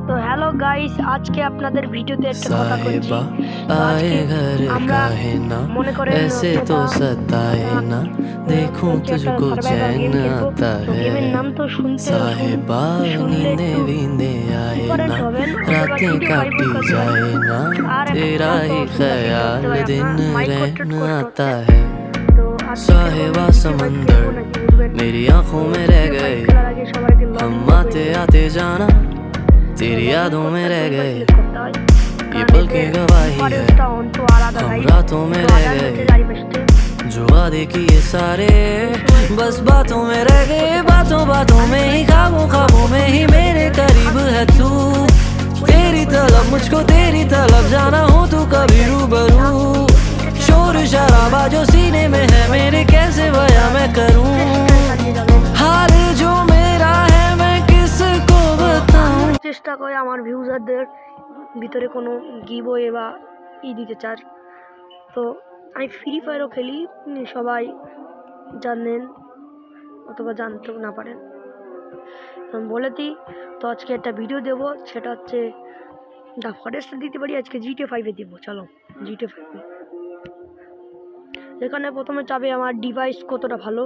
তো hello guys, আজকে আপনাদের ভিডিওতে একটা কথা করছি। आए घर আমরা काहे ना মনে করেন ऐसे तो सताए ना देखूं तुझको चैन आता তো है গেমের নাম তো साहिबा শুনলে नींदे একটু वींदे आए ডিফারেন্ট ना হবেন, रातें काटी जाए ना আর तेरा এখন ही তো শুনতে ख्याल পাই दिन আপনারা माइक रहना কষ্ট आता है তো আজকে साहिबा समंदर मेरी आंखों में रह गए हम आते आते जाना तेरी यादों में रह गए ये पल की गवाही है हम रातों में रह गए जो वादे किए सारे बस बातों में रह गए बातों बातों में ही ख्वाबों ख्वाबों में ही मेरे करीब है तू तेरी तलब मुझको तेरी तलब जाना हो तू कभी रूबरू शोर शराबा जो सीने में है मेरे कैसे बयां मैं करूं हाल जो मेरा है मैं किसको बताऊं চেষ্টা করে আমার ভিউজারদের ভিতরে কোনো গিভওয়ে বা দিতে চার। তো আমি ফ্রি ফায়ারও খেলি, সবাই জানেন অথবা জানতেও না পারেন, আমি বলে দিই। তো আজকে একটা ভিডিও দেবো, সেটা হচ্ছে দ্য ফরেস্ট দিতে পারি, আজকে GTA 5 দেবো। চলো GTA 5 এখানে প্রথমে চাবে আমার ডিভাইস কতটা ভালো,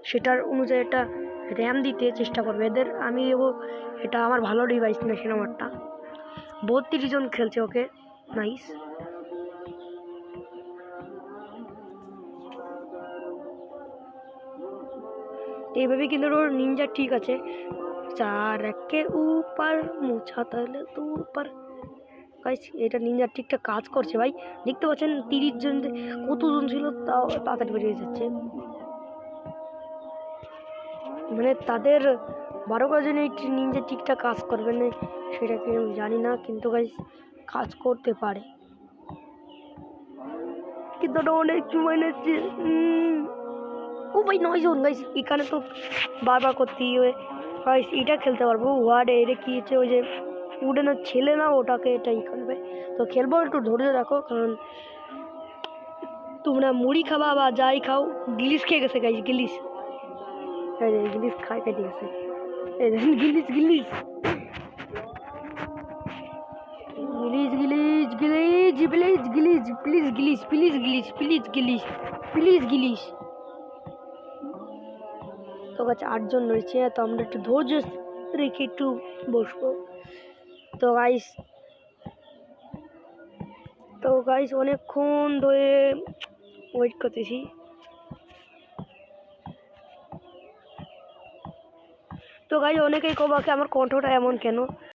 সেটার অনুযায়ী একটা র্যাম দিতে চেষ্টা করবে এদের। আমি দেবো, এটা আমার ভালো ডিভাইস না সিনেমারটা 32 জন খেলছে, ওকে নাইস। এইভাবে কিন্তু ওর নিনজা ঠিক আছে। 4 के ऊपर মুছা তাহলে তো উপর গাইস, এটা নিনজা ঠিকঠাক কাজ করছে ভাই। দেখতে পাচ্ছেন 30 জন, কতজন ছিল তাও তাড়াতাড়ি বেরিয়ে যাচ্ছে। মানে তাদের 12 জন এই নিনজা ঠিকঠাক কাজ করবে না সেটাকে আমি জানি না, কিন্তু গাইস কাজ করতে পারে। কিন্তু ওটা অনেক সময় নিচ্ছে। ও ভাই 9 জন গাইস, এখানে তো বারবার করতেই হবে গাইস। এটা খেলতে পারবো ওয়ার্ডে, এটা কি হচ্ছে ওই যে উডেনের ছেলে না, ওটাকে এটাই খেলবে। তো খেলবো, একটু ধৈর্য রাখো, কারণ তোমরা মুড়ি খাবা বা যাই খাও। গিলিস খেয়ে গেছে গাইস, গিলিস গিলিস খাই খেতে গেছে, গিলিস গিলিস গিলিস গিলিস গিলিস গিলিস প্লিজ গিলিস প্লিজ গিলিস প্লিজ গিলিস প্লিজ গিলিস। তো গাছ 8 জন রয়েছে, তো আমরা একটু ধৈর্য রেখে একটু বসবো। তো গাইস অনেকক্ষণ ধরে ওয়েট করতেছি। তো গাইস অনেকেই কবাকে আমার কণ্ঠটা এমন কেন।